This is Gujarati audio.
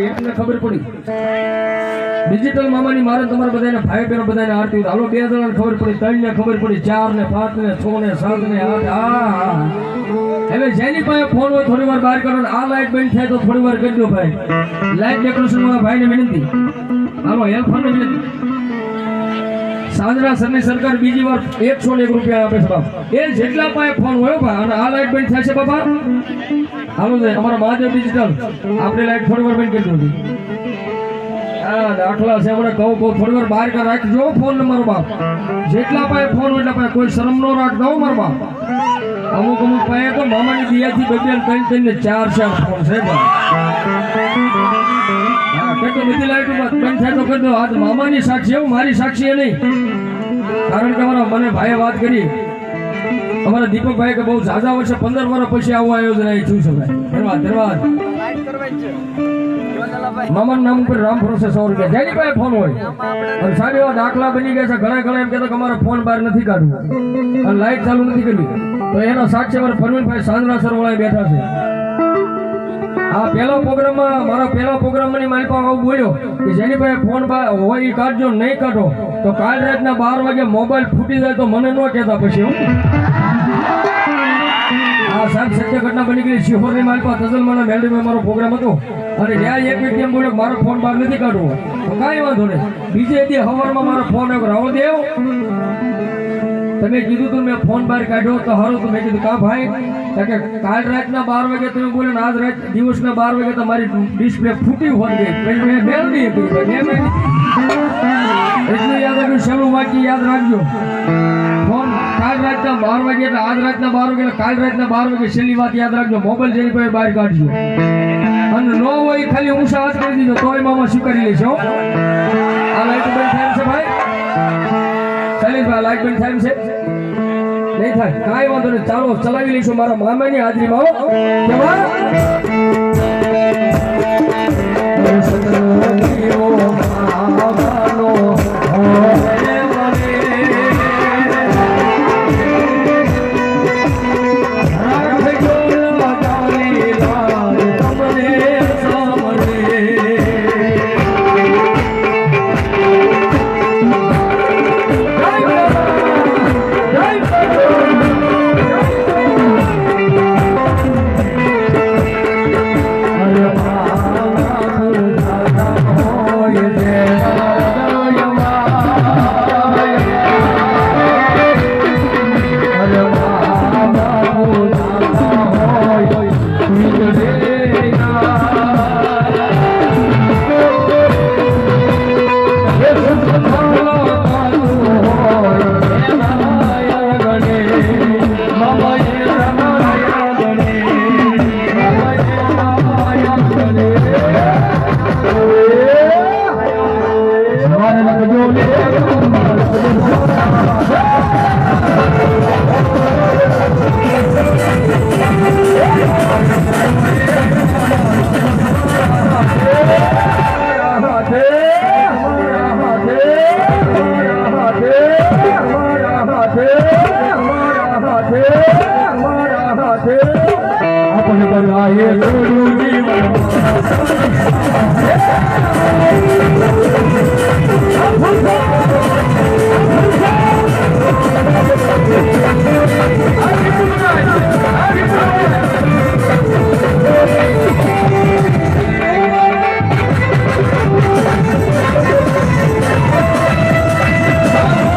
એકને ખબર પડી ડિજિટલ મામાની મારે તમારે બધાને ભાઈ બહેનો બધાને આરતી હાલો 2 જણાને ખબર પડી 3 ને ખબર પડી 4 ને 5 ને 6 ને 7 ને 8 હવે જેની પાસે ફોન હોય થોડી વાર બહાર કરો આ લાઈટ બંધ થાય તો થોડી વાર કરી દો ભાઈ લાઈટ ડેકોરેશન વાળા ભાઈને વિનંતી હાલો હેલ્પ ને વિનંતી સાંજના સરની સરકાર બીજી વાર 101 રૂપિયા આપે છે બાપ એ જેટલા પાસે ફોન હોય ભાઈ અને આ લાઈટ બંધ થાય છે બાપા હાલો અમારા મહાદેવ ડિજિટલ આપણે લાઈટ થોડી વાર બંધ કરી દો દાખલા છે આપણે કહું થોડી વાર બહાર રાખજો ફોન નંબર બાપ જેટલા પાસે ફોન હોય એટલા પાસે કોઈ શરમ નો રાખજો મારા બાપ અમુક પાસે તો મામાની દિયાથી 2 3 ને 4 ફોન છે કેટલી બધી લાઈટ બંધ થાય તો કરી દો આજ મામાની સાક્ષી એવું મારી સાક્ષી નહીં કારણ કે અમારા મને ભાઈએ વાત કરી અમારા દીપકભાઈ કે બહુ ઝાઝા વર્ષે 15 વર્ષ પછી આવું આયોજન અહીં થયું છે ભાઈ ધન્યવાદ મામાનું નામ ઉપર રામ ભરોસે 100 રૂપિયા જેની પાસે ફોન હોય અને સારી એવા દાખલા બની ગયા છે ઘણા એમ કહેતા કે અમારે ફોન બહાર નથી કાઢવું અને લાઈટ ચાલુ નથી કરવી તો એનો સાક્ષી અમારા ફરવીનભાઈ સાંજના સરવાળા બેઠા છે આ પહેલા પ્રોગ્રામમાં મારી પાસે આવું બોલ્યો કે જેની પાસે ફોન હોય એ કાઢજો નહીં કાઢો તો કાલ રાતના 12 વાગે મોબાઈલ ફૂટી જાય તો મને ન કહેતા પછી હું સાહેબ સત્ય ઘટના બની ગઈ શિહોરની મારી પાસે તજલમાના મેલડીમાં મારો પ્રોગ્રામ હતો અને ત્યાં એક વ્યક્તિ એમ બોલ્યો મારો ફોન બહાર નથી કાઢવો તો કાંઈ વાંધો નહીં બીજે દી સવારમાં મારો ફોન રાવણ દેવ તમે કીધું તું મેં ફોન બહાર કાઢ્યો તો હારું તો મેં કીધું કા ભાઈ કે કાલ રાતના 12 વાગે તમે બોલ્યો ને આજ રાત દિવસના 12 વાગે તમારી ડિસ્પ્લે ફૂટી હોઈ ગઈ પછી મેં મેલડી એટલું યાદ રાખ્યું છેલ્લું વાક્ય યાદ રાખજો ફોન કાલ રાતના 12 વાગે એટલે આજ રાતના 12 વાગે કાલ રાતના 12 વાગે છેલ્લી વાત યાદ રાખજો મોબાઈલ જેની પાસે બહાર કાઢજો અને નો હોય ખાલી ઊંચા હાથ કરી દીધો તોય મામા સ્વીકારી લેશો આ લાઈટ બંધ થાય છે ભાઈ શૈલેષભાઈ લાઈટ બંધ થાય છે નહીં થાય કાંઈ વાંધો નહીં ચાલો ચલાવી લઈશું મારા મામાની હાજરીમાં